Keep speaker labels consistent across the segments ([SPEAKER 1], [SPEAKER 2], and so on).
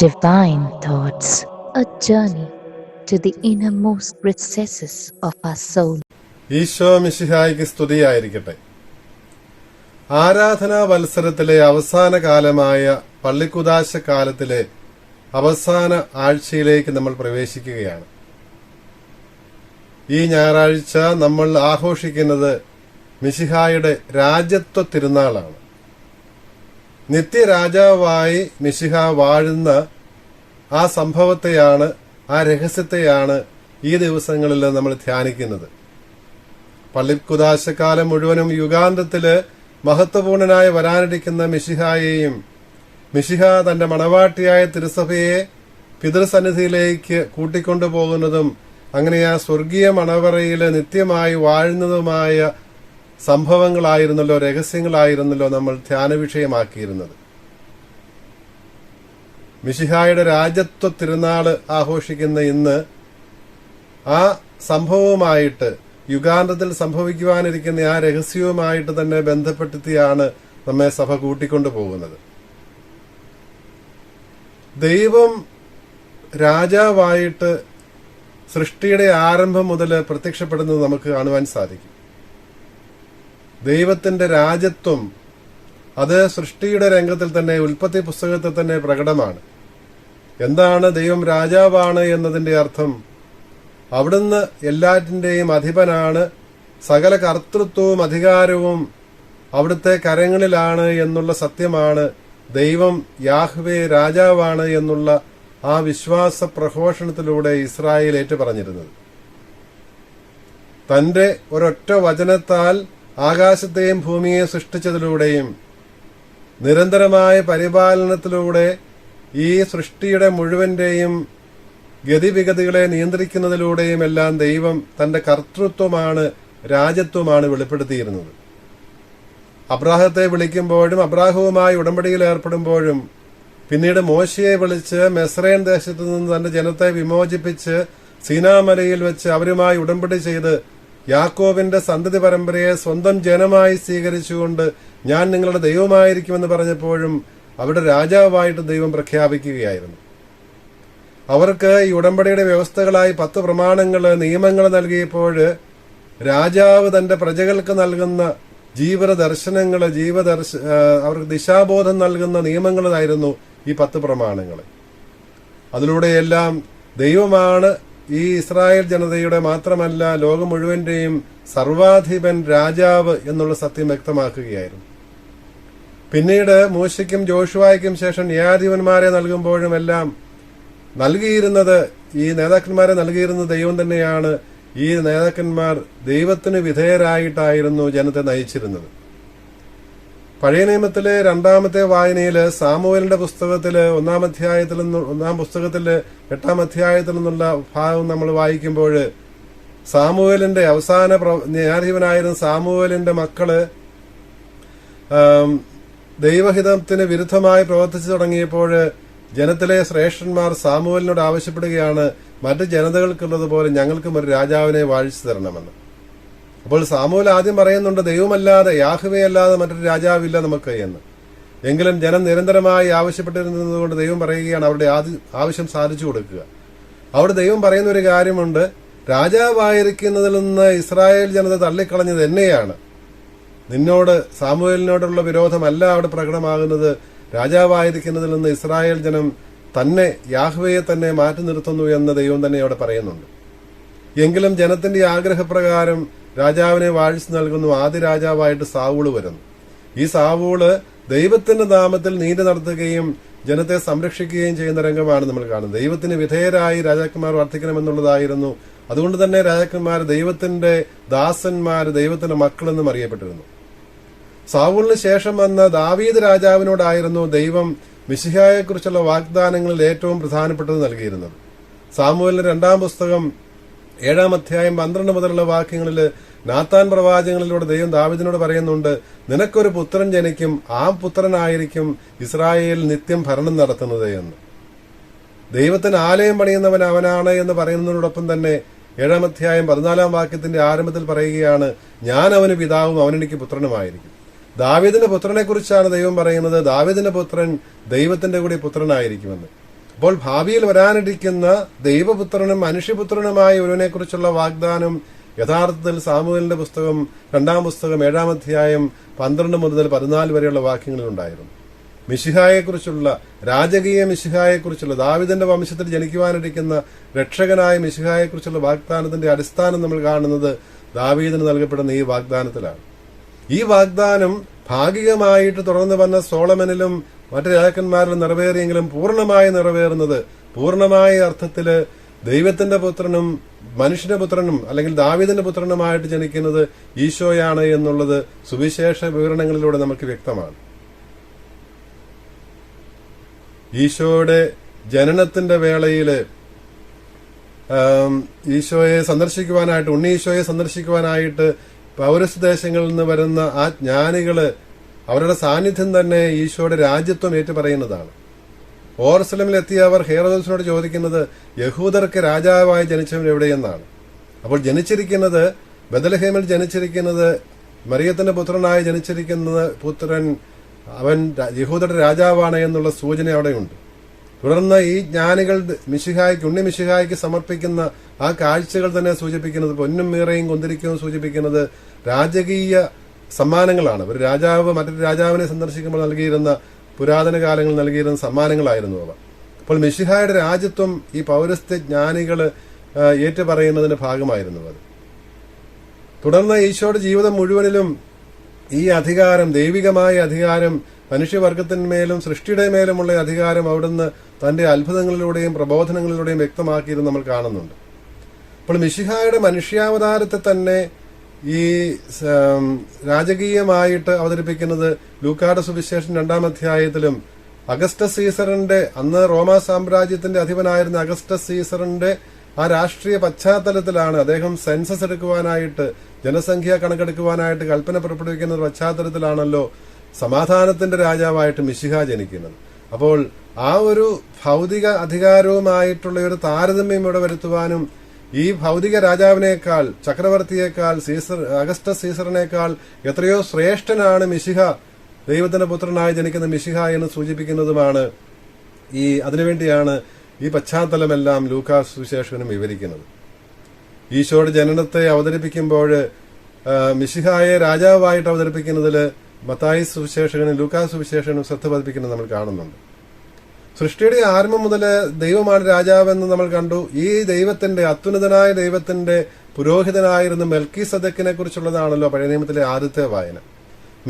[SPEAKER 1] Divine Thoughts, a journey to the innermost recesses of our soul.
[SPEAKER 2] Isho മിശിഹായ്ക്ക് സ്തുതിയായിരിക്കട്ടെ. ആരാധനാ വത്സരത്തിലെ അവസാന കാലമായ പള്ളിക്കുദാശ കാലത്തിലെ അവസാന ആഴ്ചയിലേക്ക് നമ്മൾ പ്രവേശിക്കുകയാണ്. ഈ ഞായറാഴ്ച നമ്മൾ ആഘോഷിക്കുന്നത് മിശിഹായുടെ രാജത്വ തിരുനാളാണ്. നിത്യരാജാവായി മിശിഹ വാഴുന്ന ആ സംഭവത്തെയാണ്, ആ രഹസ്യത്തെയാണ് ഈ ദിവസങ്ങളിൽ നമ്മൾ ധ്യാനിക്കുന്നത്. പള്ളിക്കുദാശക്കാലം മുഴുവനും യുഗാന്തത്തില് മഹത്വപൂർണനായി വരാനിരിക്കുന്ന മിശിഹായെയും മിശിഹ തന്റെ മണവാട്ടിയായ തിരുസഭയെ പിതൃസന്നിധിയിലേക്ക് കൂട്ടിക്കൊണ്ടുപോകുന്നതും അങ്ങനെ ആ സ്വർഗീയ മണവറയിൽ നിത്യമായി വാഴുന്നതുമായ സംഭവങ്ങളായിരുന്നല്ലോ, രഹസ്യങ്ങളായിരുന്നല്ലോ നമ്മൾ ധ്യാന വിഷയമാക്കിയിരുന്നത്. മിശിഹായുടെ രാജത്വ തിരുനാള് ആഘോഷിക്കുന്ന ഇന്ന് ആ സംഭവവുമായിട്ട്, യുഗാന്തത്തിൽ സംഭവിക്കുവാനിരിക്കുന്ന ആ രഹസ്യവുമായിട്ട് തന്നെ ബന്ധപ്പെടുത്തിയാണ് നമ്മെ സഭ കൂട്ടിക്കൊണ്ടു പോകുന്നത്. ദൈവം രാജാവായിട്ട് സൃഷ്ടിയുടെ ആരംഭം മുതൽ പ്രത്യക്ഷപ്പെടുന്നത് നമുക്ക് കാണുവാൻ സാധിക്കും. ദൈവത്തിന്റെ രാജത്വം അത് സൃഷ്ടിയുടെ രംഗത്തിൽ തന്നെ, ഉൽപ്പത്തി പുസ്തകത്തിൽ തന്നെ പ്രകടമാണ്. എന്താണ് ദൈവം രാജാവാണ് എന്നതിന്റെ അർത്ഥം? അവിടുന്ന് എല്ലാറ്റിന്റെയും അധിപനാണ്, സകല കർത്തൃത്വവും അധികാരവും അവിടുത്തെ കരങ്ങളിലാണ് എന്നുള്ള സത്യമാണ്. ദൈവം യാഹ്വേ രാജാവാണ് എന്നുള്ള ആ വിശ്വാസ പ്രഘോഷണത്തിലൂടെ ഇസ്രായേൽ ഏറ്റുപറഞ്ഞിരുന്നത്. തന്റെ ഒരൊറ്റ വചനത്താൽ ആകാശത്തെയും ഭൂമിയെയും സൃഷ്ടിച്ചതിലൂടെയും നിരന്തരമായ പരിപാലനത്തിലൂടെ ഈ സൃഷ്ടിയുടെ മുഴുവന്റെയും ഗതിവിഗതികളെ നിയന്ത്രിക്കുന്നതിലൂടെയും എല്ലാം ദൈവം തന്റെ കർത്തൃത്വമാണ്, രാജത്വമാണ് വെളിപ്പെടുത്തിയിരുന്നത്. അബ്രാഹത്തെ വിളിക്കുമ്പോഴും അബ്രാഹവുമായി ഉടമ്പടിയിൽ ഏർപ്പെടുമ്പോഴും പിന്നീട് മോശയെ വിളിച്ച് മെസ്രയൻ ദേശത്തു നിന്ന് തന്റെ ജനത്തെ വിമോചിപ്പിച്ച് സീനാമലയിൽ വെച്ച് അവരുമായി ഉടമ്പടി ചെയ്ത് യാക്കോബിന്റെ സന്തതി പരമ്പരയെ സ്വന്തം ജനമായി സ്വീകരിച്ചുകൊണ്ട് ഞാൻ നിങ്ങളുടെ ദൈവമായിരിക്കുമെന്ന് പറഞ്ഞപ്പോഴും അവിടെ രാജാവായിട്ട് ദൈവം പ്രഖ്യാപിക്കുകയായിരുന്നു. അവർക്ക് ഈ ഉടമ്പടിയുടെ വ്യവസ്ഥകളായി 10 പ്രമാണങ്ങൾ, നിയമങ്ങൾ നൽകിയപ്പോൾ രാജാവ് തന്റെ പ്രജകൾക്ക് നൽകുന്ന ജീവിത ദർശനങ്ങൾ, അവർക്ക് ദിശാബോധം നൽകുന്ന നിയമങ്ങളായിരുന്നു ഈ 10 പ്രമാണങ്ങൾ. അതിലൂടെയെല്ലാം ദൈവമാണ് ഈ ഇസ്രായേൽ ജനതയുടെ മാത്രമല്ല ലോകം മുഴുവന്റെയും സർവാധിപൻ, രാജാവ് എന്നുള്ള സത്യം വ്യക്തമാക്കുകയായിരുന്നു. പിന്നീട് മൂശയ്ക്കും ജോഷുവായ്ക്കും ശേഷം ന്യായാധിപന്മാരെ നൽകുമ്പോഴും എല്ലാം നൽകിയിരുന്നത്, ഈ നേതാക്കന്മാരെ നൽകിയിരുന്നത് ദൈവം തന്നെയാണ്. ഈ നേതാക്കന്മാർ ദൈവത്തിന് വിധേയരായിട്ടായിരുന്നു ജനത്തെ നയിച്ചിരുന്നത്. പഴയ നിയമത്തിലെ 2ാമത്തെ വായനയില് സാമുവേലിന്റെ പുസ്തകത്തില് 1-ാം പുസ്തകത്തില് 8-ാം അധ്യായത്തിൽ നിന്നുള്ള ഭാഗം നമ്മൾ വായിക്കുമ്പോൾ സാമുവേലിന്റെ അവസാന ന്യായാധിപനായിരുന്ന സാമുവേലിന്റെ മക്കള് ദൈവഹിതത്തിന് വിരുദ്ധമായി പ്രവർത്തിച്ചു തുടങ്ങിയപ്പോൾ ജനത്തിലെ ശ്രേഷ്ഠന്മാർ സാമുവേലിനോട് ആവശ്യപ്പെടുകയാണ്, മറ്റ് ജനതകൾക്കുള്ളതുപോലെ ഞങ്ങൾക്കും ഒരു രാജാവിനെ വാഴിച്ചു തരണമെന്ന്. അപ്പോൾ സാമുവേൽ ആദ്യം പറയുന്നുണ്ട്, ദൈവമല്ലാതെ, യാഹ്വേ അല്ലാതെ മറ്റൊരു രാജാവില്ല നമുക്ക് എന്ന്. എങ്കിലും ജനം നിരന്തരമായി ആവശ്യപ്പെട്ടിരുന്നതുകൊണ്ട് ദൈവം പറയുകയാണ് അവരുടെ ആവശ്യം സാധിച്ചു കൊടുക്കുക. അവിടെ ദൈവം പറയുന്ന ഒരു കാര്യമുണ്ട്, രാജാവായിരിക്കുന്നതിൽ നിന്ന് ഇസ്രായേൽ ജനത തള്ളിക്കളഞ്ഞത് എന്നെയാണ്. നിന്നോട്, സാമുവേലിനോടുള്ള വിരോധമല്ല അവിടെ പ്രകടമാകുന്നത്, രാജാവായിരിക്കുന്നതിൽ നിന്ന് ഇസ്രായേൽ ജനം തന്നെ, യാഹ്വയെ തന്നെ മാറ്റി നിർത്തുന്നു എന്ന് ദൈവം തന്നെ അവിടെ പറയുന്നുണ്ട്. എങ്കിലും ജനത്തിന്റെ ആഗ്രഹപ്രകാരം രാജാവിനെ വാഴിച്ചു നൽകുന്നു. ആദ്യ രാജാവായിട്ട് സാവൂള് വരുന്നു. ഈ സാവൂള് ദൈവത്തിന്റെ നാമത്തിൽ നീതി നടത്തുകയും ജനത്തെ സംരക്ഷിക്കുകയും ചെയ്യുന്ന രംഗമാണ് നമ്മൾ കാണുന്നത്. ദൈവത്തിന് വിധേയരായി രാജാക്കന്മാർ വർദ്ധിക്കണമെന്നുള്ളതായിരുന്നു. അതുകൊണ്ട് തന്നെ രാജാക്കന്മാർ ദൈവത്തിന്റെ ദാസന്മാർ, ദൈവത്തിന്റെ മക്കളെന്നും അറിയപ്പെട്ടിരുന്നു. സാവൂളിന് ശേഷം വന്ന ദാവീദ് രാജാവിനോടായിരുന്നു ദൈവം മിശിഹായെക്കുറിച്ചുള്ള വാഗ്ദാനങ്ങളിൽ ഏറ്റവും പ്രധാനപ്പെട്ടത് നൽകിയിരുന്നത്. സാമുവേലിന്റെ 2-ാം പുസ്തകം 7-ാം അധ്യായം 12 മുതലുള്ള വാക്യങ്ങളിൽ നാത്താൻ പ്രവാചകങ്ങളിലൂടെ ദൈവം ദാവീദിനോട് പറയുന്നുണ്ട്, നിനക്കൊരു പുത്രൻ ജനിക്കും, ആ പുത്രനായിരിക്കും ഇസ്രായേൽ നിത്യം ഭരണം നടത്തുന്നത് എന്ന്. ദൈവത്തിന് ആലയം പണിയുന്നവൻ അവനാണ് എന്ന് പറയുന്നതിനോടൊപ്പം തന്നെ 7-ാം അധ്യായം 14-ാം വാക്യത്തിന്റെ ആരംഭത്തിൽ പറയുകയാണ്, ഞാൻ അവന് പിതാവും അവനെനിക്ക് പുത്രനുമായിരിക്കും. ദാവീദിന്റെ പുത്രനെ കുറിച്ചാണ് ദൈവം പറയുന്നത്. ദാവീദിന്റെ പുത്രൻ ദൈവത്തിന്റെ കൂടി പുത്രനായിരിക്കുമെന്ന്. അപ്പോൾ ഭാവിയിൽ വരാനിരിക്കുന്ന ദൈവപുത്രനും മനുഷ്യപുത്രനുമായ ഒരുവനെ കുറിച്ചുള്ള വാഗ്ദാനം യഥാർത്ഥത്തിൽ സാമുവേലിന്റെ പുസ്തകം 2-ാം പുസ്തകം 7-ാം അധ്യായം 12 മുതൽ 14 വരെയുള്ള വാക്യങ്ങളിലുണ്ടായിരുന്നു. മിശിഹായെക്കുറിച്ചുള്ള, രാജകീയ മിശിഹായെക്കുറിച്ചുള്ള, ദാവീദിന്റെ വംശത്തിൽ ജനിക്കുവാനിരിക്കുന്ന രക്ഷകനായ മിശിഹായെക്കുറിച്ചുള്ള വാഗ്ദാനത്തിന്റെ അടിസ്ഥാനം നമ്മൾ കാണുന്നത് ദാവീദിന് നൽകപ്പെടുന്ന ഈ വാഗ്ദാനത്തിലാണ്. ഈ വാഗ്ദാനം ഭാഗികമായിട്ട് തുടർന്ന് വന്ന സോളമനിലും മറ്റു രാജാക്കന്മാരിലും നിറവേറിയെങ്കിലും പൂർണ്ണമായി നിറവേറുന്നത്, പൂർണ്ണമായ അർത്ഥത്തില് ദൈവത്തിന്റെ പുത്രനും മനുഷ്യന്റെ പുത്രനും അല്ലെങ്കിൽ ദാവീദിന്റെ പുത്രനുമായിട്ട് ജനിക്കുന്നത് ഈശോയാണ് എന്നുള്ളത് സുവിശേഷ വിവരണങ്ങളിലൂടെ നമുക്ക് വ്യക്തമാണ്. ഈശോയുടെ ജനനത്തിന്റെ വേളയില് ഈശോയെ സന്ദർശിക്കുവാനായിട്ട്, ഉണ്ണീശോയെ സന്ദർശിക്കുവാനായിട്ട് പൗരസ്ദേശങ്ങളിൽ നിന്ന് വരുന്ന ആ ജ്ഞാനികള് അവരുടെ സാന്നിധ്യം തന്നെ ഈശോയുടെ രാജ്യത്വം ഏറ്റുപറയുന്നതാണ്. ഓർസലമിലെത്തിയ അവർ ഹേറോദോസിനോട് ചോദിക്കുന്നത് യഹൂദർക്ക് രാജാവായി ജനിച്ചവൻ എവിടെയെന്നാണ്. അപ്പോൾ ജനിച്ചിരിക്കുന്നത്, ബെത്ലഹേമിൽ ജനിച്ചിരിക്കുന്നത്, മറിയത്തിന്റെ പുത്രനായി ജനിച്ചിരിക്കുന്ന പുത്രൻ അവൻ യഹൂദരുടെ രാജാവാണ് എന്നുള്ള സൂചന അവിടെയുണ്ട്. തുടർന്ന് ഈ ജ്ഞാനികൾ മിശിഹായ്ക്ക്, ഉണ്ണി മിശിഹായ്ക്ക് സമർപ്പിക്കുന്ന ആ കാഴ്ചകൾ തന്നെ സൂചിപ്പിക്കുന്നത്, പൊന്നും മീറയും കുന്തിരിക്കവും സൂചിപ്പിക്കുന്നത് രാജകീയ സമ്മാനങ്ങളാണ്. ഒരു രാജാവ് മറ്റൊരു രാജാവിനെ സന്ദർശിക്കുമ്പോൾ നൽകിയിരുന്ന, പുരാതന കാലങ്ങളിൽ നൽകിയിരുന്ന സമ്മാനങ്ങളായിരുന്നു അവ. അപ്പോൾ മിശിഹായുടെ രാജ്യത്വം ഈ പൗരസ്ത്യ ജ്ഞാനികൾ ഏറ്റുപറയുന്നതിന്റെ ഭാഗമായിരുന്നു അത്. തുടർന്ന് ഈശോയുടെ ജീവിതം മുഴുവനിലും ഈ അധികാരം, ദൈവികമായ അധികാരം, മനുഷ്യവർഗത്തിന്മേലും സൃഷ്ടിയുടെ മേലുമുള്ള അധികാരം അവിടുന്ന് തന്റെ അത്ഭുതങ്ങളിലൂടെയും പ്രബോധനങ്ങളിലൂടെയും വ്യക്തമാക്കിയത് നമ്മൾ കാണുന്നുണ്ട്. അപ്പോൾ മിശിഹായുടെ മനുഷ്യാവതാരത്തെ തന്നെ ഈ രാജകീയമായിട്ട് അവതരിപ്പിക്കുന്നത് ലൂക്കായുടെ സുവിശേഷം 2-ാം അധ്യായത്തിലും അഗസ്റ്റസ് സീസറിന്റെ, അന്ന് റോമാ സാമ്രാജ്യത്തിന്റെ അധിപനായിരുന്ന അഗസ്റ്റസ് സീസറിന്റെ ആ രാഷ്ട്രീയ പശ്ചാത്തലത്തിലാണ് അദ്ദേഹം സെൻസസ് എടുക്കുവാനായിട്ട്, ജനസംഖ്യ കണക്കെടുക്കുവാനായിട്ട് കൽപ്പന പുറപ്പെടുവിക്കുന്ന ഒരു പശ്ചാത്തലത്തിലാണല്ലോ സമാധാനത്തിന്റെ രാജാവായിട്ട് മിശിഹ ജനിക്കുന്നത്. അപ്പോൾ ആ ഒരു ഭൗതിക അധികാരവുമായിട്ടുള്ള ഒരു താരതമ്യം ഇവിടെ വരുത്തുവാനും, ഈ ഭൗതിക രാജാവിനേക്കാൾ, ചക്രവർത്തിയേക്കാൾ, അഗസ്റ്റസ് സീസറിനേക്കാൾ എത്രയോ ശ്രേഷ്ഠനാണ് മിശിഹ, ദൈവത്തിന്റെ പുത്രനായി ജനിക്കുന്ന മിശിഹ എന്ന് സൂചിപ്പിക്കുന്നതുമാണ്. അതിനുവേണ്ടിയാണ് ഈ പശ്ചാത്തലമെല്ലാം ലൂക്കാസ് സുവിശേഷകനും വിവരിക്കുന്നത്. ഈശോയുടെ ജനനത്തെ അവതരിപ്പിക്കുമ്പോൾ മിശിഹായെ രാജാവായിട്ട് അവതരിപ്പിക്കുന്നതിൽ മത്തായി സുവിശേഷകനും ലൂക്കാസ് സുവിശേഷകനും ശ്രദ്ധ പതിപ്പിക്കുന്നത് നമ്മൾ കാണുന്നുണ്ട്. സൃഷ്ടിയുടെ ആരംഭം മുതൽ ദൈവമാണ് രാജാവെന്ന് നമ്മൾ കണ്ടു. ഈ ദൈവത്തിന്റെ, അത്യുന്നതനായ ദൈവത്തിന്റെ പുരോഹിതനായിരുന്ന മെൽക്കീസെദെക്കിനെ കുറിച്ചുള്ളതാണല്ലോ പഴയ നിയമത്തിലെ ആദ്യത്തെ വായന.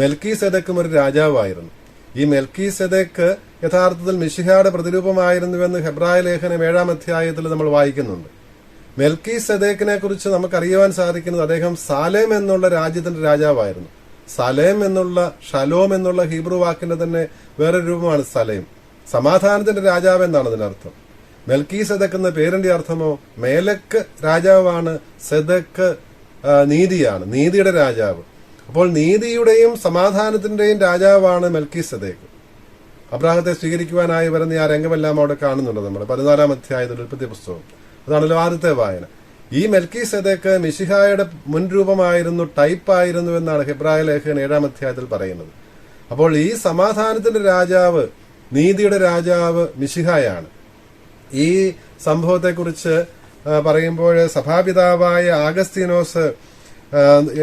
[SPEAKER 2] മെൽക്കീസെദെക്കും ഒരു രാജാവായിരുന്നു. ഈ മെൽക്കീസെദെക്ക് യഥാർത്ഥത്തിൽ മിശിഹായുടെ പ്രതിരൂപമായിരുന്നുവെന്ന് ഹെബ്രായ ലേഖനം 7-ാം അധ്യായത്തിൽ നമ്മൾ വായിക്കുന്നുണ്ട്. മെൽക്കീസെദെക്കിനെ കുറിച്ച് നമുക്കറിയുവാൻ സാധിക്കുന്നത് അദ്ദേഹം സാലേം എന്നുള്ള രാജ്യത്തിന്റെ രാജാവായിരുന്നു. സലേം എന്നുള്ള, ഷലോം എന്നുള്ള ഹീബ്രു വാക്കിന്റെ തന്നെ വേറൊരു രൂപമാണ് സലേം. സമാധാനത്തിന്റെ രാജാവ് എന്നാണ് അതിനർത്ഥം. മെൽക്കീസെദെക്ക് എന്ന പേരിന്റെ അർത്ഥമോ, മേലക്ക് രാജാവാണ്, സെദക്ക് നീതിയാണ്, നീതിയുടെ രാജാവ്. അപ്പോൾ നീതിയുടെയും സമാധാനത്തിന്റെയും രാജാവാണ് മെൽക്കീസെദെക്ക്. അബ്രാഹത്തെ സ്വീകരിക്കുവാനായി വരുന്ന ആ രംഗമെല്ലാം അവിടെ കാണുന്നുണ്ട് നമ്മൾ 14-ാം അധ്യായത്തിൽ ഉൽപ്പത്തി പുസ്തകം. അതാണല്ലോ ആദ്യത്തെ വായന. ഈ മെൽക്കീസെദെക്ക് മിശിഹായുടെ മുൻരൂപമായിരുന്നു, ടൈപ്പായിരുന്നു എന്നാണ് ഹെബ്രായ ലേഖകൻ 7-ാം അധ്യായത്തിൽ പറയുന്നത്. അപ്പോൾ ഈ സമാധാനത്തിന്റെ രാജാവ്, നീതിയുടെ രാജാവ് മിശിഹായാണ്. ഈ സംഭവത്തെക്കുറിച്ച് പറയുമ്പോൾ സഭാപിതാവായ ആഗസ്തീനോസ്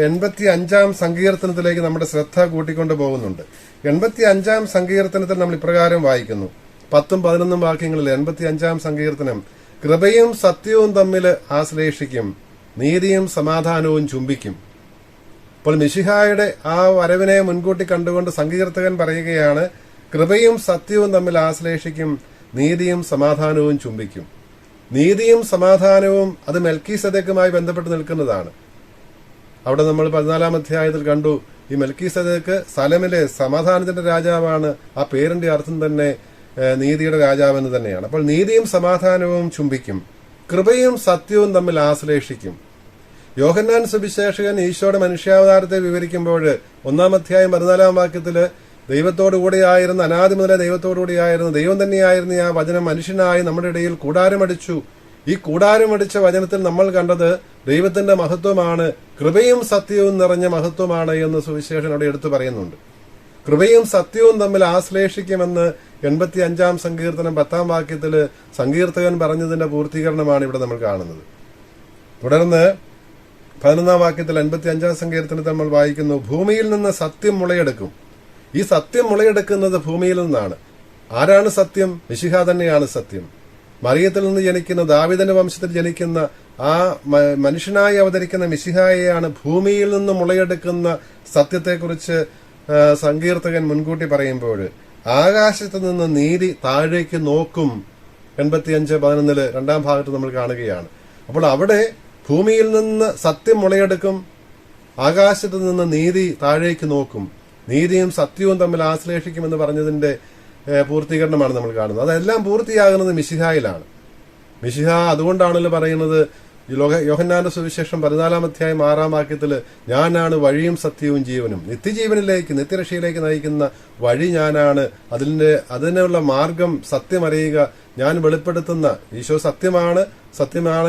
[SPEAKER 2] 85-ാം സങ്കീർത്തനത്തിലേക്ക് നമ്മുടെ ശ്രദ്ധ കൂട്ടിക്കൊണ്ടു പോകുന്നുണ്ട്. 85-ാം സങ്കീർത്തനത്തിൽ നമ്മൾ ഇപ്രകാരം വായിക്കുന്നു, 10-11 വാക്യങ്ങളിൽ 85-ാം സങ്കീർത്തനം: കൃപയും സത്യവും തമ്മിൽ ആശ്ലേഷിക്കും, നീതിയും സമാധാനവും ചുംബിക്കും. അപ്പോൾ മിശിഹായുടെ ആ വരവിനെ മുൻകൂട്ടി കണ്ടുകൊണ്ട് സങ്കീർത്തകൻ പറയുകയാണ്, കൃപയും സത്യവും തമ്മിൽ ആശ്ലേഷിക്കും, നീതിയും സമാധാനവും ചുംബിക്കും. നീതിയും സമാധാനവും അത് മെൽക്കീസെദെക്കുമായി ബന്ധപ്പെട്ട് നിൽക്കുന്നതാണ്. അവിടെ നമ്മൾ 14-ാം അധ്യായത്തിൽ കണ്ടു, ഈ മെൽക്കീസെദെക്ക് സലമിലെ സമാധാനത്തിന്റെ രാജാവാണ്. ആ പേരിന്റെ അർത്ഥം തന്നെ നീതിയുടെ രാജാവെന്ന് തന്നെയാണ്. അപ്പോൾ നീതിയും സമാധാനവും ചുംബിക്കും, കൃപയും സത്യവും തമ്മിൽ ആശ്ലേഷിക്കും. യോഹന്നാൻ സുവിശേഷകൻ ഈശോയുടെ മനുഷ്യാവതാരത്തെ വിവരിക്കുമ്പോൾ 1-ാം അധ്യായം 14-ാം വാക്യത്തില് ദൈവത്തോടുകൂടിയായിരുന്ന, അനാദി മുതലേ ദൈവത്തോടുകൂടിയായിരുന്ന, ദൈവം തന്നെയായിരുന്ന ആ വചനം മനുഷ്യനായി നമ്മുടെ ഇടയിൽ കൂടാരമടിച്ചു. ഈ കൂടാരമടിച്ച വചനത്തിൽ നമ്മൾ കണ്ടത് ദൈവത്തിന്റെ മഹത്വമാണ്, കൃപയും സത്യവും നിറഞ്ഞ മഹത്വമാണ് എന്ന് സുവിശേഷൻ അവിടെ എടുത്തു പറയുന്നുണ്ട്. കൃപയും സത്യവും തമ്മിൽ ആശ്ലേഷിക്കുമെന്ന് 85-ാം സങ്കീർത്തനം 10-ാം വാക്യത്തില് സങ്കീർത്തകൻ പറഞ്ഞതിന്റെ പൂർത്തീകരണമാണ് ഇവിടെ നമ്മൾ കാണുന്നത്. തുടർന്ന് 11-ാം വാക്യത്തിൽ 85-ാം സങ്കീർത്തനത്തിൽ നമ്മൾ വായിക്കുന്നു, ഭൂമിയിൽ നിന്ന് സത്യം മുളയെടുക്കും. ഈ സത്യം മുളയെടുക്കുന്നത് ഭൂമിയിൽ നിന്നാണ്. ആരാണ് സത്യം? മിശിഹ തന്നെയാണ് സത്യം. മറിയത്തിൽ നിന്ന് ജനിക്കുന്ന, ദാവീദിന്റെ വംശത്തിൽ ജനിക്കുന്ന ആ മനുഷ്യനായി അവതരിക്കുന്ന മിശിഹായെയാണ് ഭൂമിയിൽ നിന്ന് മുളയെടുക്കുന്ന സത്യത്തെക്കുറിച്ച് സങ്കീർത്തകൻ മുൻകൂട്ടി പറയുമ്പോൾ, ആകാശത്ത് നിന്ന് നീതി താഴേക്ക് നോക്കും 85:11 2-ാം ഭാഗത്ത് നമ്മൾ കാണുകയാണ്. അപ്പോൾ അവിടെ ഭൂമിയിൽ നിന്ന് സത്യം മുളയെടുക്കും, ആകാശത്ത് നിന്ന് നീതി താഴേക്ക് നോക്കും, നീതിയും സത്യവും തമ്മിൽ ആശ്ലേഷിക്കുമെന്ന് പറഞ്ഞതിന്റെ പൂർത്തീകരണമാണ് നമ്മൾ കാണുന്നത്. അതെല്ലാം പൂർത്തിയാകുന്നത് മിശിഹായിലാണ്. മിശിഹ അതുകൊണ്ടാണല്ലോ പറയുന്നത്, യോഹന്നാന്റെ സുവിശേഷം 14-ാം അധ്യായം 6-ാം വാക്യത്തില്, ഞാനാണ് വഴിയും സത്യവും ജീവനും, നിത്യജീവനിലേക്ക് നിത്യരക്ഷയിലേക്ക് നയിക്കുന്ന വഴി ഞാനാണ്, അതിനുള്ള മാർഗം സത്യമറിയുക, ഞാൻ വെളിപ്പെടുത്തുന്ന ഈശോ സത്യമാണ്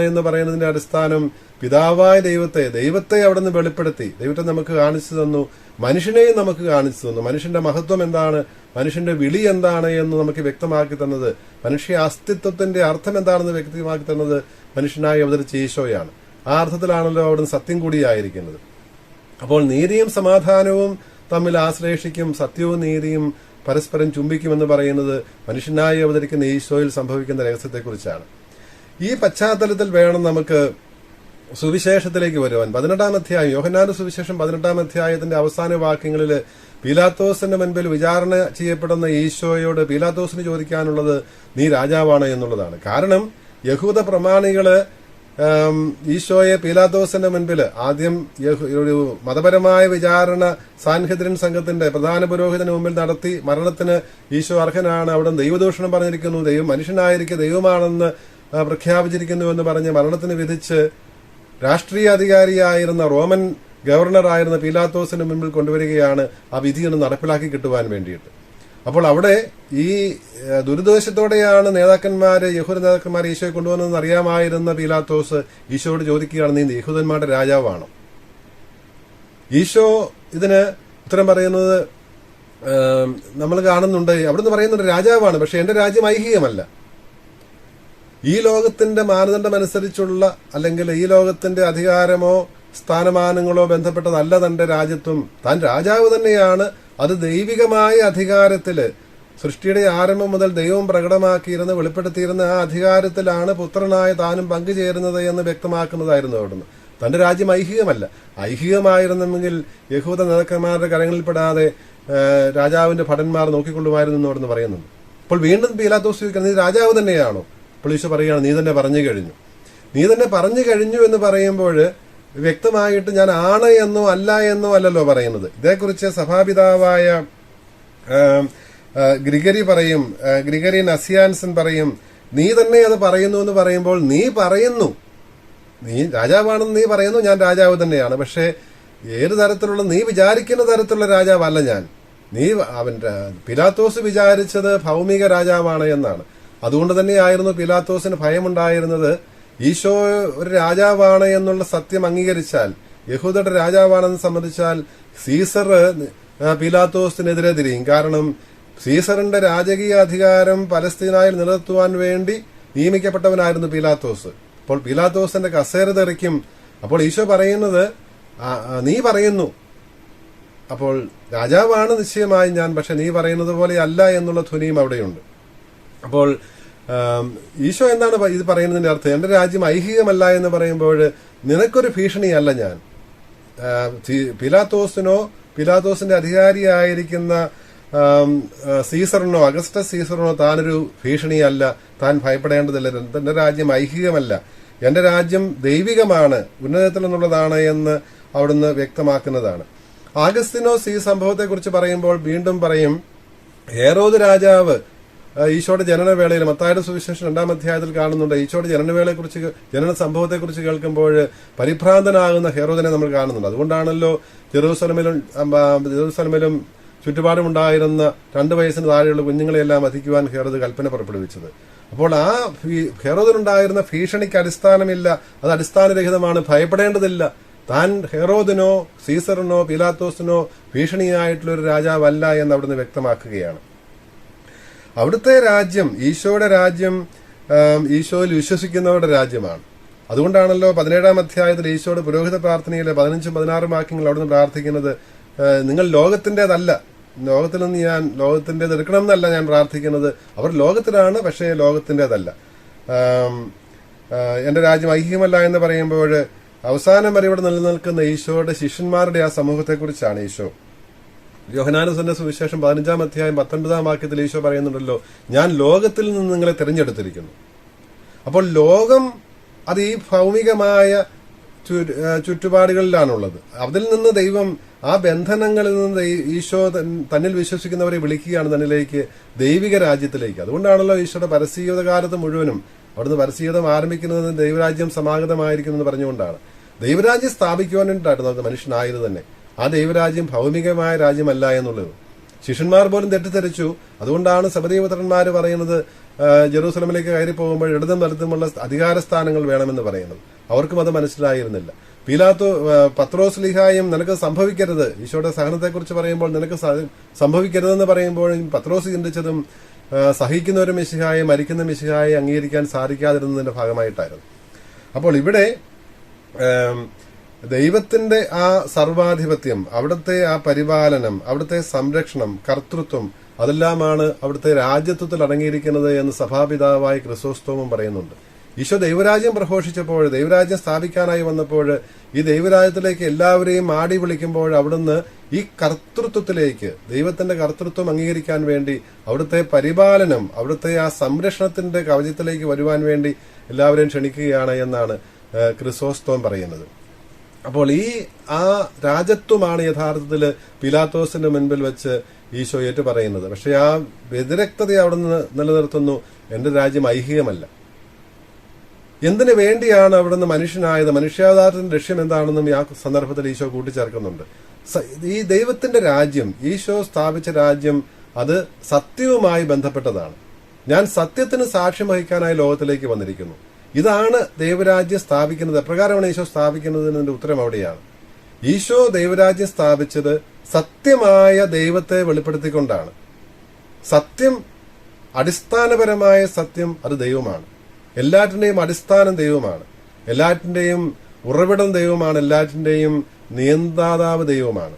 [SPEAKER 2] എന്ന് പറയുന്നതിന്റെ അടിസ്ഥാനം പിതാവായ ദൈവത്തെ അവിടെ നിന്ന് വെളിപ്പെടുത്തി, ദൈവത്തെ നമുക്ക് കാണിച്ചു തന്നു, മനുഷ്യനെയും നമുക്ക് കാണിച്ചു തന്നു. മനുഷ്യന്റെ മഹത്വം എന്താണ്, മനുഷ്യന്റെ വിളി എന്താണ് എന്ന് നമുക്ക് വ്യക്തമാക്കി തന്നത്, മനുഷ്യ അസ്തിത്വത്തിന്റെ അർത്ഥം എന്താണെന്ന് വ്യക്തമാക്കി തന്നത് മനുഷ്യനായി അവതരിച്ച ഈശോയാണ്. ആ അർത്ഥത്തിലാണല്ലോ അവിടുന്ന് സത്യം കൂടിയായിരിക്കുന്നത്. അപ്പോൾ നീതിയും സമാധാനവും തമ്മിൽ ആശ്ലേഷിക്കും, സത്യവും നീതിയും പരസ്പരം ചുംബിക്കുമെന്ന് പറയുന്നത് മനുഷ്യനായി അവതരിക്കുന്ന ഈശോയിൽ സംഭവിക്കുന്ന രഹസ്യത്തെക്കുറിച്ചാണ്. ഈ പശ്ചാത്തലത്തിൽ വേണം നമുക്ക് സുവിശേഷത്തിലേക്ക് വരുവാൻ. 18-ാം അധ്യായം, യോഹന്നാന്റെ സുവിശേഷം 18-ാം അധ്യായത്തിന്റെ അവസാന വാക്യങ്ങളിൽ പീലാത്തോസിന്റെ മുൻപിൽ വിചാരണ ചെയ്യപ്പെടുന്ന ഈശോയോട് പീലാത്തോസിന് ചോദിക്കാനുള്ളത്, നീ രാജാവാണ് എന്നുള്ളതാണ്. കാരണം യഹൂദ പ്രമാണികള് ഈശോയെ പീലാത്തോസിന്റെ മുൻപിൽ ആദ്യം ഒരു മതപരമായ വിചാരണ സാൻഹെദ്രിൻ സംഘത്തിന്റെ പ്രധാന പുരോഹിതന് മുമ്പിൽ നടത്തി, മരണത്തിന് ഈശോ അർഹനാണ്, അവിടെ ദൈവദൂഷണം പറഞ്ഞിരിക്കുന്നു, മനുഷ്യനായിരിക്കെ ദൈവമാണെന്ന് പ്രഖ്യാപിച്ചിരിക്കുന്നു എന്ന് പറഞ്ഞ് മരണത്തിന് വിധിച്ച് രാഷ്ട്രീയ അധികാരിയായിരുന്ന റോമൻ ഗവർണറായിരുന്ന പീലാത്തോസിന് മുൻപിൽ കൊണ്ടുവരികയാണ് ആ വിധിയൊന്ന് നടപ്പിലാക്കി കിട്ടുവാൻ വേണ്ടിയിട്ട്. അപ്പോൾ അവിടെ ഈ ദുരുദ്ദേശത്തോടെയാണ് യഹൂദ നേതാക്കന്മാർ ഈശോയെ കൊണ്ടുവന്നതെന്ന് അറിയാമായിരുന്ന പീലാത്തോസ് ഈശോയോട് ചോദിക്കുകയാണ്, നീ യഹൂദന്മാരുടെ രാജാവാണോ? ഈശോ ഇതിന് ഉത്തരം പറയുന്നത് നമ്മൾ കാണുന്നുണ്ട്. അവിടുന്ന് പറയുന്നുണ്ട്, രാജാവാണ്, പക്ഷെ എന്റെ രാജ്യം ഐഹികമല്ല. ഈ ലോകത്തിന്റെ മാനദണ്ഡം അനുസരിച്ചുള്ള, അല്ലെങ്കിൽ ഈ ലോകത്തിന്റെ അധികാരമോ സ്ഥാനമാനങ്ങളോ ബന്ധപ്പെട്ടതല്ല തന്റെ രാജ്യത്വം. താൻ രാജാവ് തന്നെയാണ്. അത് ദൈവികമായ അധികാരത്തില്, സൃഷ്ടിയുടെ ആരംഭം മുതൽ ദൈവം പ്രകടമാക്കിയിരുന്ന, വെളിപ്പെടുത്തിയിരുന്ന ആ അധികാരത്തിലാണ് പുത്രനായ താനും പങ്കുചേരുന്നത് എന്ന് വ്യക്തമാക്കുന്നതായിരുന്നു അവിടുന്ന്. തന്റെ രാജ്യം ഐഹികമല്ല. ഐഹികമായിരുന്നെങ്കിൽ യഹൂദ നേതാക്കന്മാരുടെ കരങ്ങളിൽപ്പെടാതെ രാജാവിന്റെ ഭടന്മാർ നോക്കിക്കൊള്ളുമായിരുന്നു എന്ന് അവിടുന്ന് പറയുന്നുണ്ട്. അപ്പോൾ വീണ്ടും പീലാത്തോസ് ചോദിക്കുന്നത്, നീ രാജാവ് തന്നെയാണോ? അപ്പോൾ ഈശോ പറയുകയാണ്, നീ തന്നെ പറഞ്ഞു കഴിഞ്ഞു എന്ന് പറയുമ്പോൾ വ്യക്തമായിട്ട് ഞാൻ ആണ് എന്നോ അല്ല എന്നോ അല്ലല്ലോ പറയുന്നത്. ഇതേക്കുറിച്ച് സഭാപിതാവായ ഗ്രിഗറി നസിയാൻസൻ പറയും, നീ തന്നെ അത് പറയുന്നു എന്ന് പറയുമ്പോൾ, നീ രാജാവാണെന്ന് നീ പറയുന്നു, ഞാൻ രാജാവ് തന്നെയാണ്, പക്ഷെ ഏത് തരത്തിലുള്ള, നീ വിചാരിക്കുന്ന തരത്തിലുള്ള രാജാവല്ല ഞാൻ. പീലാത്തോസ് വിചാരിച്ചത് ഭൗമിക രാജാവാണ് എന്നാണ്. അതുകൊണ്ട് തന്നെയായിരുന്നു പീലാത്തോസിന് ഭയമുണ്ടായിരുന്നത്. ഈശോ ഒരു രാജാവാണ് എന്നുള്ള സത്യം അംഗീകരിച്ചാൽ, യഹൂദരുടെ രാജാവാണെന്ന് സമ്മതിച്ചാൽ സീസർ പീലാത്തോസിനെതിരെ തിരിയും. കാരണം സീസറിന്റെ രാജകീയ അധികാരം പലസ്തീനായിൽ നിലനിർത്തുവാൻ വേണ്ടി നിയമിക്കപ്പെട്ടവനായിരുന്നു പീലാത്തോസ്. അപ്പോൾ പീലാത്തോസിന്റെ കസേര തെറിക്കും. അപ്പോൾ ഈശോ പറയുന്നത്, നീ പറയുന്നു, അപ്പോൾ രാജാവാണ് നിശ്ചയമായും ഞാൻ, പക്ഷെ നീ പറയുന്നത് പോലെ അല്ല എന്നുള്ള ധ്വനിയും അവിടെയുണ്ട്. അപ്പോൾ ഈശോ എന്താണ് ഇത് പറയുന്നതിന്റെ അർത്ഥം? എന്റെ രാജ്യം ഐഹികമല്ല എന്ന് പറയുമ്പോൾ നിനക്കൊരു ഭീഷണിയല്ല ഞാൻ. പീലാത്തോസിന്റെ അധികാരിയായിരിക്കുന്ന സീസറിനോ അഗസ്റ്റസ് സീസറിനോ താനൊരു ഭീഷണിയല്ല, താൻ ഭയപ്പെടേണ്ടതില്ല. തന്റെ രാജ്യം ഐഹികമല്ല, എന്റെ രാജ്യം ദൈവികമാണ്, ഉന്നതത്തിൽ നിന്നുള്ളതാണ് എന്ന് അവിടുന്ന് വ്യക്തമാക്കുന്നതാണ്. ആഗസ്തിനോസ് ഈ സംഭവത്തെക്കുറിച്ച് പറയുമ്പോൾ വീണ്ടും പറയും, ഹേറോദ് രാജാവ് ഈശോയുടെ ജനനവേളയിൽ, മത്തായിയുടെ സുവിശേഷം 2-ാം അധ്യായത്തിൽ കാണുന്നുണ്ട്, ഈശോയുടെ ജനന സംഭവത്തെക്കുറിച്ച് കേൾക്കുമ്പോൾ പരിഭ്രാന്തനാകുന്ന ഹെറോദിനെ നമ്മൾ കാണുന്നുണ്ട്. അതുകൊണ്ടാണല്ലോ ജെറൂസലമിലും ചുറ്റുപാടുമുണ്ടായിരുന്ന 2 വയസ്സിന് താഴെയുള്ള കുഞ്ഞുങ്ങളെയെല്ലാം വധിക്കുവാൻ ഹെറോദ് കൽപ്പന പുറപ്പെടുവിച്ചത്. അപ്പോൾ ആ ഹെറോദിനുണ്ടായിരുന്ന ഭീഷണിക്ക് അടിസ്ഥാനമില്ല, അത് അടിസ്ഥാനരഹിതമാണ്, ഭയപ്പെടേണ്ടതില്ല. താൻ ഹെറോദിനോ സീസറിനോ പീലാത്തോസിനോ ഭീഷണിയായിട്ടുള്ള ഒരു രാജാവല്ല എന്ന് അവിടുന്ന് വ്യക്തമാക്കുകയാണ്. അവിടുത്തെ രാജ്യം, ഈശോയുടെ രാജ്യം, ഈശോയിൽ വിശ്വസിക്കുന്നവരുടെ രാജ്യമാണ്. അതുകൊണ്ടാണല്ലോ 17-ാം അധ്യായത്തിൽ ഈശോയുടെ പുരോഹിത പ്രാർത്ഥനയിലെ 15-16 വാക്യങ്ങൾ അവിടുന്ന് പ്രാർത്ഥിക്കുന്നത്, നിങ്ങൾ ലോകത്തിൻ്റെതല്ല, ലോകത്തിൽ നിന്ന് ഞാൻ ലോകത്തിൻ്റെത് എടുക്കണം എന്നല്ല ഞാൻ പ്രാർത്ഥിക്കുന്നത്, അവർ ലോകത്തിലാണ്, പക്ഷേ ലോകത്തിൻ്റെതല്ല. എന്റെ രാജ്യം ഐഹികമല്ല എന്ന് പറയുമ്പോൾ അവസാനം വരെ ഇവിടെ നിലനിൽക്കുന്ന ഈശോയുടെ ശിഷ്യന്മാരുടെ ആ സമൂഹത്തെക്കുറിച്ചാണ് ഈശോ. യോഹന്നാന്റെ സുവിശേഷം 15-ാം അധ്യായം 19-ാം വാക്യത്തിൽ ഈശോ പറയുന്നുണ്ടല്ലോ, ഞാൻ ലോകത്തിൽ നിന്ന് നിങ്ങളെ തിരഞ്ഞെടുത്തിരിക്കുന്നു. അപ്പോൾ ലോകം അത് ഈ ഭൗമികമായ ചുറ്റുപാടുകളിലാണുള്ളത്. അതിൽ നിന്ന് ദൈവം ആ ബന്ധനങ്ങളിൽ നിന്ന് ഈശോ തന്നിൽ വിശ്വസിക്കുന്നവരെ വിളിക്കുകയാണ് തന്നിലേക്ക്, ദൈവിക രാജ്യത്തിലേക്ക്. അതുകൊണ്ടാണല്ലോ ഈശോയുടെ പരസ്യജീവിത കാലത്ത് മുഴുവനും അവിടുന്ന് പരസ്യജീവിതം ആരംഭിക്കുന്നത് ദൈവരാജ്യം സമാഗതമായിരിക്കുമെന്ന് പറഞ്ഞുകൊണ്ടാണ്. ദൈവരാജ്യം സ്ഥാപിക്കുവാൻ വേണ്ടിയിട്ടായിരുന്നു മനുഷ്യനായത് തന്നെ. ആ ദൈവരാജ്യം ഭൗമികമായ രാജ്യമല്ല എന്നുള്ളത് ശിഷ്യന്മാർ പോലും തെറ്റിദ്ധരിച്ചു. അതുകൊണ്ടാണ് സബദീപുത്രന്മാർ പറയുന്നത്, ജെറൂസലമിലേക്ക് കയറി പോകുമ്പോൾ ഇടതും വലതുമുള്ള അധികാരസ്ഥാനങ്ങൾ വേണമെന്ന് പറയുന്നത്. അവർക്കും അത് മനസ്സിലായിരുന്നില്ല. പത്രോസ് ലീഹായും നിനക്ക് സംഭവിക്കരുത്, ഈശോയുടെ സഹനത്തെക്കുറിച്ച് പറയുമ്പോൾ നിനക്ക് സംഭവിക്കരുതെന്ന് പറയുമ്പോഴും പത്രോസ് ചിന്തിച്ചതും സഹിക്കുന്ന ഒരു മിശിഹായെ, മരിക്കുന്ന മിശിഹായെ അംഗീകരിക്കാൻ സാധിക്കാതിരുന്നതിന്റെ ഭാഗമായിട്ടായിരുന്നു. അപ്പോൾ ഇവിടെ ദൈവത്തിന്റെ ആ സർവാധിപത്യം, അവിടുത്തെ ആ പരിപാലനം, അവിടുത്തെ സംരക്ഷണം, കർത്തൃത്വം, അതെല്ലാമാണ് അവിടുത്തെ രാജ്യത്വത്തിൽ അടങ്ങിയിരിക്കുന്നത് എന്ന് സഭാപിതാവായ ക്രിസോസ്തോമും പറയുന്നുണ്ട്. ഈശോ ദൈവരാജ്യം പ്രഘോഷിച്ചപ്പോൾ, ദൈവരാജ്യം സ്ഥാപിക്കാനായി വന്നപ്പോൾ, ഈ ദൈവരാജ്യത്തിലേക്ക് എല്ലാവരെയും ആടി വിളിക്കുമ്പോൾ അവിടുന്ന് ഈ കർത്തൃത്വത്തിലേക്ക്, ദൈവത്തിന്റെ കർത്തൃത്വം അംഗീകരിക്കാൻ വേണ്ടി, അവിടുത്തെ പരിപാലനം, അവിടുത്തെ ആ സംരക്ഷണത്തിന്റെ കവചത്തിലേക്ക് വരുവാൻ വേണ്ടി എല്ലാവരെയും ക്ഷണിക്കുകയാണ് എന്നാണ് ക്രിസോസ്തോം പറയുന്നത്. അപ്പോൾ ആ രാജത്വമാണ് യഥാർത്ഥത്തിൽ പീലാത്തോസിന്റെ മുൻപിൽ വെച്ച് ഈശോ ഏറ്റു പറയുന്നത്. പക്ഷെ ആ വ്യതിരക്തത അവിടുന്ന് നിലനിർത്തുന്നു. എന്റെ രാജ്യം ഐഹികമല്ല. എന്തിനു വേണ്ടിയാണ് അവിടുന്ന് മനുഷ്യനായത്, മനുഷ്യാവതാരത്തിന്റെ ലക്ഷ്യം എന്താണെന്നും ആ സന്ദർഭത്തിൽ ഈശോ കൂട്ടിച്ചേർക്കുന്നുണ്ട്. ഈ ദൈവത്തിന്റെ രാജ്യം, ഈശോ സ്ഥാപിച്ച രാജ്യം, അത് സത്യവുമായി ബന്ധപ്പെട്ടതാണ്. ഞാൻ സത്യത്തിന് സാക്ഷ്യം വഹിക്കാനായി ലോകത്തിലേക്ക് വന്നിരിക്കുന്നു. ഇതാണ് ദൈവരാജ്യം സ്ഥാപിക്കുന്നത്. എപ്രകാരമാണ് ഈശോ സ്ഥാപിക്കുന്നതിന്റെ ഉത്തരം അവിടെയാണ്. ഈശോ ദൈവരാജ്യം സ്ഥാപിച്ചത് സത്യമായ ദൈവത്തെ വെളിപ്പെടുത്തിക്കൊണ്ടാണ്. സത്യം, അടിസ്ഥാനപരമായ സത്യം, അത് ദൈവമാണ്. എല്ലാറ്റിന്റെയും അടിസ്ഥാനം ദൈവമാണ്. എല്ലാറ്റിന്റെയും ഉറവിടം ദൈവമാണ്. എല്ലാറ്റിന്റെയും നിയന്ത്രാതാവ് ദൈവമാണ്.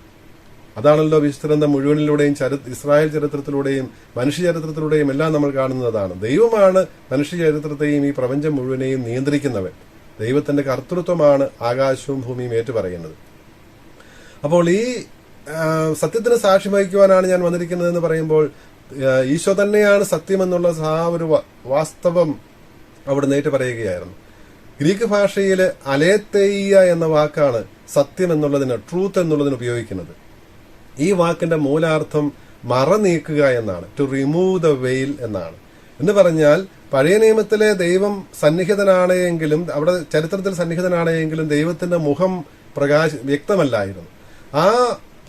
[SPEAKER 2] അതാണല്ലോ വിശുദ്ധ മുഴുവനിലൂടെയും ഇസ്രായേൽ ചരിത്രത്തിലൂടെയും മനുഷ്യ ചരിത്രത്തിലൂടെയും എല്ലാം നമ്മൾ കാണുന്നതാണ്. ദൈവമാണ് മനുഷ്യ ചരിത്രത്തെയും ഈ പ്രപഞ്ചം മുഴുവനെയും നിയന്ത്രിക്കുന്നവൻ. ദൈവത്തിന്റെ കർത്തൃത്വമാണ് ആകാശവും ഭൂമിയും ഏറ്റുപറയുന്നത്. അപ്പോൾ ഈ സത്യത്തിന് സാക്ഷ്യം വഹിക്കുവാനാണ് ഞാൻ വന്നിരിക്കുന്നതെന്ന് പറയുമ്പോൾ ഈശോ തന്നെയാണ് സത്യമെന്നുള്ള ആ ഒരു വാസ്തവം അവിടെ നേരിട്ട് പറയുകയായിരുന്നു. ഗ്രീക്ക് ഭാഷയിൽ അലേത്തേയ്യ എന്ന വാക്കാണ് സത്യം എന്നുള്ളതിന്, ട്രൂത്ത് എന്നുള്ളതിന് ഉപയോഗിക്കുന്നത്. ഈ വാക്കിന്റെ മൂലാർത്ഥം മറ നീക്കുക എന്നാണ്, ടു റിമൂവ് ദ വെയിൽ എന്നാണ്. എന്ന് പറഞ്ഞാൽ പഴയ നിയമത്തിലെ ദൈവം സന്നിഹിതനാണെങ്കിലും, അവിടെ ചരിത്രത്തിൽ സന്നിഹിതനാണെങ്കിലും ദൈവത്തിന്റെ മുഖം വ്യക്തമല്ലായിരുന്നു. ആ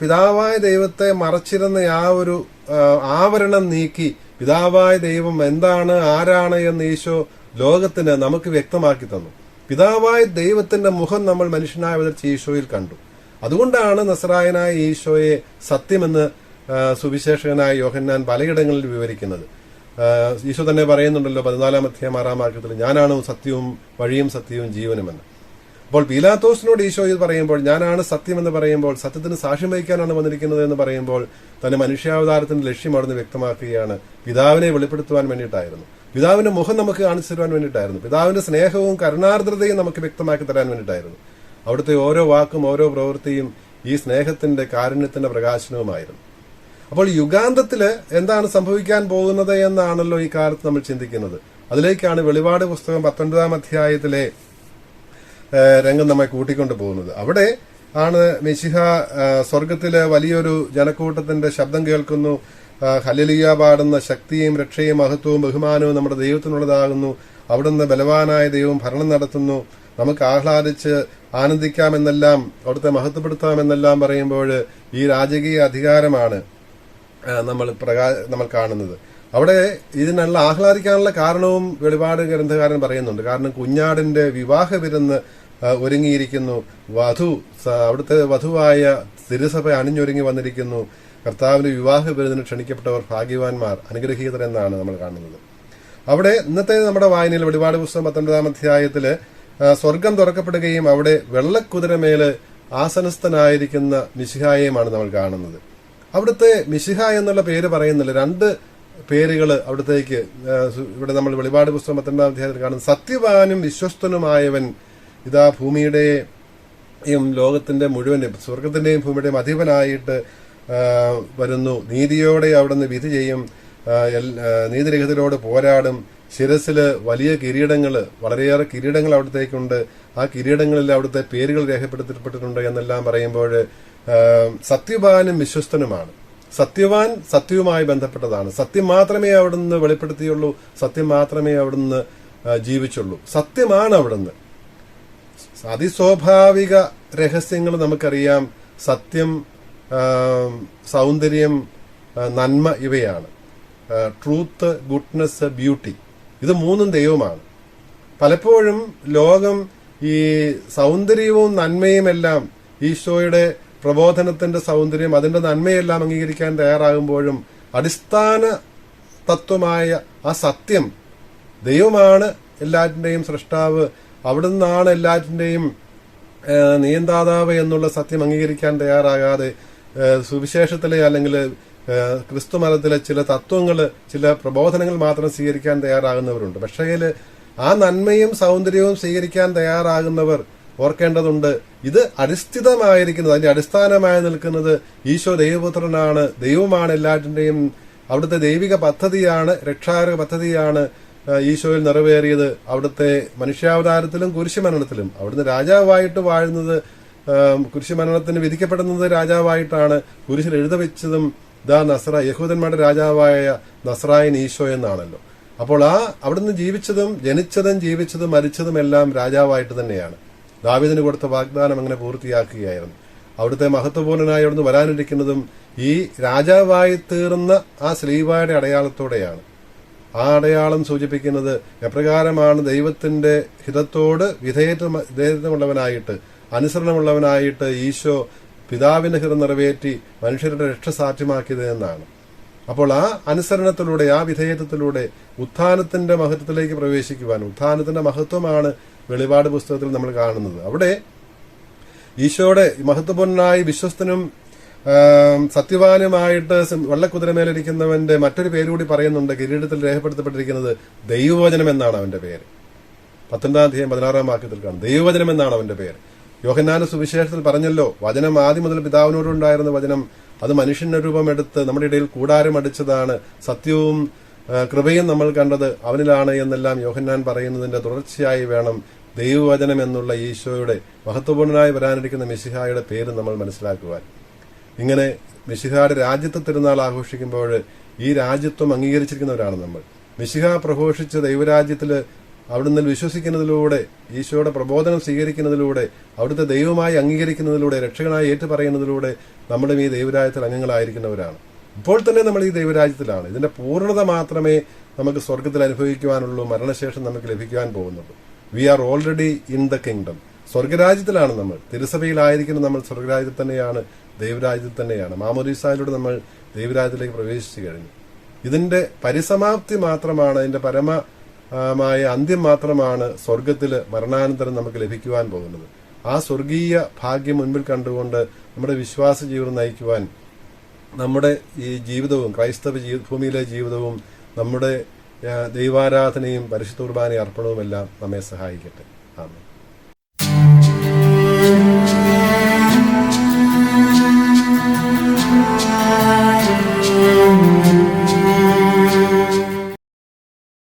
[SPEAKER 2] പിതാവായ ദൈവത്തെ മറച്ചിരുന്ന ആ ഒരു ആവരണം നീക്കി പിതാവായ ദൈവം എന്താണ്, ആരാണ് എന്ന് ഈശോ ലോകത്തിന് നമുക്ക് വ്യക്തമാക്കി തന്നു. പിതാവായ ദൈവത്തിന്റെ മുഖം നമ്മൾ മനുഷ്യനായ അവതരിച്ച് ഈശോയിൽ കണ്ടു. അതുകൊണ്ടാണ് നസറായനായ ഈശോയെ സത്യമെന്ന് സുവിശേഷകനായ യോഹന്നാൻ പലയിടങ്ങളിൽ വിവരിക്കുന്നത്. ഈശോ തന്നെ പറയുന്നുണ്ടല്ലോ 14-ാം അധ്യായം 6-ാം വാക്യത്തിൽ, ഞാനാണ് സത്യവും വഴിയും സത്യവും ജീവനുമെന്ന്. അപ്പോൾ പീലാത്തോസിനോട് ഈശോ ഇത് പറയുമ്പോൾ, ഞാനാണ് സത്യം എന്ന് പറയുമ്പോൾ, സത്യത്തിന് സാക്ഷ്യം വഹിക്കാനാണ് വന്നിരിക്കുന്നത് എന്ന് പറയുമ്പോൾ, തന്റെ മനുഷ്യാവതാരത്തിന്റെ ലക്ഷ്യം അവിടുന്ന് വ്യക്തമാക്കുകയാണ്. പിതാവിനെ വെളിപ്പെടുത്തുവാൻ വേണ്ടിയിട്ടായിരുന്നു. പിതാവിന്റെ മുഖം നമുക്ക് കാണിച്ചു തരുവാൻ വേണ്ടിയിട്ടായിരുന്നു. പിതാവിന്റെ സ്നേഹവും കരുണാർദ്രതയും നമുക്ക് വ്യക്തമാക്കി തരാൻ വേണ്ടിയിട്ടായിരുന്നു. അവിടുത്തെ ഓരോ വാക്കും ഓരോ പ്രവൃത്തിയും ഈ സ്നേഹത്തിന്റെ, കാരുണ്യത്തിന്റെ പ്രകാശനവുമായിരുന്നു. അപ്പോൾ യുഗാന്തത്തില് എന്താണ് സംഭവിക്കാൻ പോകുന്നത് എന്നാണല്ലോ ഈ കാലത്ത് നമ്മൾ ചിന്തിക്കുന്നത്. അതിലേക്കാണ് വെളിപാട് പുസ്തകം 19-ാം അധ്യായത്തിലെ രംഗം നമ്മെ കൂട്ടിക്കൊണ്ടു പോകുന്നത്. അവിടെ ആണ് മിശിഹ സ്വർഗത്തിലെ വലിയൊരു ജനക്കൂട്ടത്തിന്റെ ശബ്ദം കേൾക്കുന്നു. ഹല്ലേലൂയ പാടുന്ന ശക്തിയും രക്ഷയും മഹത്വവും ബഹുമാനവും നമ്മുടെ ദൈവത്തിനുള്ളതാകുന്നു. അവിടുന്ന് ബലവാനായ ദൈവം ഭരണം നടത്തുന്നു. നമുക്ക് ആഹ്ലാദിച്ച് ആനന്ദിക്കാമെന്നെല്ലാം, അവിടുത്തെ മഹത്വപ്പെടുത്താമെന്നെല്ലാം പറയുമ്പോൾ ഈ രാജകീയ അധികാരമാണ് നമ്മൾ കാണുന്നത്. അവിടെ ഇതിനുള്ള ആഹ്ലാദിക്കാനുള്ള കാരണവും വെളിപാട് ഗ്രന്ഥകാരൻ പറയുന്നുണ്ട്. കാരണം കുഞ്ഞാടിന്റെ വിവാഹ വിരുന്ന് ഒരുങ്ങിയിരിക്കുന്നു. അവിടുത്തെ വധുവായ തിരുസഭ അണിഞ്ഞൊരുങ്ങി വന്നിരിക്കുന്നു. കർത്താവിന്റെ വിവാഹ വിരുന്നിന് ക്ഷണിക്കപ്പെട്ടവർ ഭാഗ്യവാന്മാർ, അനുഗ്രഹീതർ എന്നാണ് നമ്മൾ കാണുന്നത്. അവിടെ ഇന്നത്തെ നമ്മുടെ വായനയിൽ വെളിപാട് പുസ്തകം 19-ാം അധ്യായത്തില് സ്വർഗം തുറക്കപ്പെടുകയും അവിടെ വെള്ളക്കുതിരമേല് ആസനസ്ഥനായിരിക്കുന്ന മിശിഹായെയുമാണ് നമ്മൾ കാണുന്നത്. അവിടുത്തെ മിശിഹ എന്നുള്ള പേര് പറയുന്നില്ല, 2 പേരുകൾ അവിടത്തേക്ക് ഇവിടെ നമ്മൾ വെളിപാട് പുസ്തകം 12-ാം അധ്യായത്തിൽ കാണുന്നത്. സത്യവാനും വിശ്വസ്തനുമായവൻ ഇതാ ഭൂമിയുടെയും ലോകത്തിന്റെ മുഴുവനും സ്വർഗത്തിന്റെയും ഭൂമിയുടെയും അധിപനായിട്ട് വരുന്നു. നീതിയോടെ അവിടുന്ന് വിധി ചെയ്യും, നീതിരഹിതരോട് പോരാടും. ശിരസില് വലിയ കിരീടങ്ങൾ, വളരെയേറെ കിരീടങ്ങൾ അവിടത്തേക്കുണ്ട്. ആ കിരീടങ്ങളിൽ അവിടുത്തെ പേരുകൾ രേഖപ്പെടുത്തപ്പെട്ടിട്ടുണ്ട് എന്നെല്ലാം പറയുമ്പോൾ സത്യവാനും വിശ്വസ്തനുമാണ്. സത്യവാൻ സത്യവുമായി ബന്ധപ്പെട്ടതാണ്. സത്യം മാത്രമേ അവിടുന്ന് വെളിപ്പെടുത്തിയുള്ളൂ, സത്യം മാത്രമേ അവിടുന്ന് ജീവിച്ചുള്ളൂ. സത്യമാണ് അവിടുന്ന്. അതിസ്വാഭാവിക രഹസ്യങ്ങൾ നമുക്കറിയാം. സത്യം, സൗന്ദര്യം, നന്മ ഇവയാണ്. ട്രൂത്ത്, ഗുഡ്നെസ്, ബ്യൂട്ടി, ഇത് 3 ദൈവമാണ്. പലപ്പോഴും ലോകം ഈ സൗന്ദര്യവും നന്മയുമെല്ലാം, ഈശോയുടെ പ്രബോധനത്തിന്റെ സൗന്ദര്യം, അതിന്റെ നന്മയെല്ലാം അംഗീകരിക്കാൻ തയ്യാറാകുമ്പോഴും അടിസ്ഥാന തത്വമായ ആ സത്യം, ദൈവമാണ് എല്ലാറ്റിന്റെയും സൃഷ്ടാവ്, അവിടുന്നാണ് എല്ലാറ്റിന്റെയും നിയന്താതാവ് എന്നുള്ള സത്യം അംഗീകരിക്കാൻ തയ്യാറാകാതെ സുവിശേഷത്തിലെ അല്ലെങ്കിൽ ക്രിസ്തുമതത്തിലെ ചില തത്വങ്ങള്, ചില പ്രബോധനങ്ങൾ മാത്രം സ്വീകരിക്കാൻ തയ്യാറാകുന്നവരുണ്ട്. പക്ഷേ ആ നന്മയും സൗന്ദര്യവും സ്വീകരിക്കാൻ തയ്യാറാകുന്നവർ ഓർക്കേണ്ടതുണ്ട്, ഇത് അടിസ്ഥിതമായിരിക്കുന്നത്, അതിന്റെ അടിസ്ഥാനമായി നിൽക്കുന്നത് ഈശോ ദൈവപുത്രനാണ്, ദൈവമാണ് എല്ലാറ്റിന്റെയും, അവിടുത്തെ ദൈവിക പദ്ധതിയാണ്, രക്ഷാകര പദ്ധതിയാണ് ഈശോയിൽ നിറവേറിയത്. അവിടുത്തെ മനുഷ്യാവതാരത്തിലും കുരിശുമരണത്തിലും അവിടുന്ന് രാജാവായിട്ട് വാഴുന്നത്, കുരിശുമരണത്തിന് വിധിക്കപ്പെടുന്നത് രാജാവായിട്ടാണ്. കുരിശിൽ എഴുതവെച്ചതും യഹൂദന്മാരുടെ രാജാവായ നസ്രായൻ ഈശോ എന്നാണല്ലോ. അപ്പോൾ അവിടുന്ന് ജീവിച്ചതും ജനിച്ചതും ജീവിച്ചതും മരിച്ചതും എല്ലാം രാജാവായിട്ട് തന്നെയാണ്. ദാവീദിന് കൊടുത്ത വാഗ്ദാനം അങ്ങനെ പൂർത്തിയാക്കുകയായിരുന്നു. അവിടുത്തെ മഹത്വപൂർണനായി അവിടുന്ന് വരാനിരിക്കുന്നതും ഈ രാജാവായി തീർന്ന ആ ശ്ലീബായുടെ അടയാളത്തോടെയാണ്. ആ അടയാളം സൂചിപ്പിക്കുന്നത് എപ്രകാരമാണ് ദൈവത്തിന്റെ ഹിതത്തോട് വിധേയത്വമുള്ളവനായിട്ട്, അനുസരണമുള്ളവനായിട്ട് ഈശോ പിതാവിന്റെ ഹിതം നിറവേറ്റി മനുഷ്യരുടെ രക്ഷ സാധ്യമാക്കിയത് എന്നാണ്. അപ്പോൾ ആ അനുസരണത്തിലൂടെ, ആ വിധേയത്വത്തിലൂടെ ഉത്ഥാനത്തിന്റെ മഹത്വത്തിലേക്ക് പ്രവേശിക്കുവാൻ, ഉത്ഥാനത്തിന്റെ മഹത്വമാണ് വെളിപാട് പുസ്തകത്തിൽ നമ്മൾ കാണുന്നത്. അവിടെ ഈശോയുടെ മഹത്വപൂർണനായി വിശ്വസ്തനും സത്യവാനുമായിട്ട് വെള്ളക്കുതിരമേലിരിക്കുന്നവന്റെ മറ്റൊരു പേരുകൂടി പറയുന്നുണ്ട്. കിരീടത്തിൽ രേഖപ്പെടുത്തപ്പെട്ടിരിക്കുന്നത് ദൈവവചനം എന്നാണ് അവന്റെ പേര്. 19-ാം അധ്യായം 16-ാം വാക്യത്തിൽ കാണും, ദൈവവചനം എന്നാണ് അവന്റെ പേര്. യോഹന്നാന്റെ സുവിശേഷത്തിൽ പറഞ്ഞല്ലോ, വചനം ആദ്യം മുതൽ പിതാവിനോടുണ്ടായിരുന്ന വചനം, അത് മനുഷ്യന്റെ രൂപമെടുത്ത് നമ്മുടെ ഇടയിൽ കൂടാരം അടിച്ചതാണ്, സത്യവും കൃപയും നമ്മൾ കണ്ടത് അവനിലാണ് എന്നെല്ലാം യോഹന്നാൻ പറയുന്നതിന്റെ തുടർച്ചയായി വേണം ദൈവവചനം എന്നുള്ള ഈശോയുടെ മഹത്വപൂർണനായി വരാനിരിക്കുന്ന മിശിഹായുടെ പേര് നമ്മൾ മനസ്സിലാക്കുവാൻ. ഇങ്ങനെ മിശിഹായുടെ രാജ്യത്വ തിരുനാൾ ആഘോഷിക്കുമ്പോൾ ഈ രാജ്യത്വം അംഗീകരിച്ചിരിക്കുന്നവരാണ് നമ്മൾ. മിശിഹ പ്രഘോഷിച്ച ദൈവരാജ്യത്തില് അവിടുന്ന് വിശ്വസിക്കുന്നതിലൂടെ, ഈശോയുടെ പ്രബോധനം സ്വീകരിക്കുന്നതിലൂടെ, അവിടുത്തെ ദൈവമായി അംഗീകരിക്കുന്നതിലൂടെ, രക്ഷകനായി ഏറ്റുപറയുന്നതിലൂടെ നമ്മുടെ ഈ ദൈവരാജ്യത്തിൽ അംഗങ്ങളായിരിക്കുന്നവരാണ്. ഇപ്പോൾ തന്നെ നമ്മൾ ഈ ദൈവരാജ്യത്തിലാണ്. ഇതിന്റെ പൂർണ്ണത മാത്രമേ നമുക്ക് സ്വർഗത്തിൽ അനുഭവിക്കുവാനുള്ളൂ, മരണശേഷം നമുക്ക് ലഭിക്കുവാൻ പോകുന്നുള്ളൂ. We are already in the kingdom. സ്വർഗരാജ്യത്തിലാണ് നമ്മൾ. തിരുസഭയിലായിരിക്കുന്ന നമ്മൾ സ്വർഗരാജ്യത്തിൽ തന്നെയാണ്, ദൈവരാജ്യത്തിൽ തന്നെയാണ്. മാമോദീസായിലൂടെ നമ്മൾ ദൈവരാജ്യത്തിലേക്ക് പ്രവേശിച്ചു കഴിഞ്ഞു. ഇതിന്റെ പരിസമാപ്തി മാത്രമാണ്, ഇതിന്റെ പരമമായ അന്ത്യം മാത്രമാണ് സ്വർഗത്തില് മരണാനന്തരം നമുക്ക് ലഭിക്കുവാൻ പോകുന്നത്. ആ സ്വർഗീയ ഭാഗ്യം മുൻപിൽ കണ്ടുകൊണ്ട് നമ്മുടെ വിശ്വാസ ജീവിതം നയിക്കുവാൻ നമ്മുടെ ഈ ജീവിതവും, ക്രൈസ്തവ ഭൂമിയിലെ ജീവിതവും, നമ്മുടെ ദൈവാരാധനയും പരിശുദ്ധ കുർബാന അർപ്പണവുമെല്ലാം നമ്മെ സഹായിക്കട്ടെ. ആമേൻ.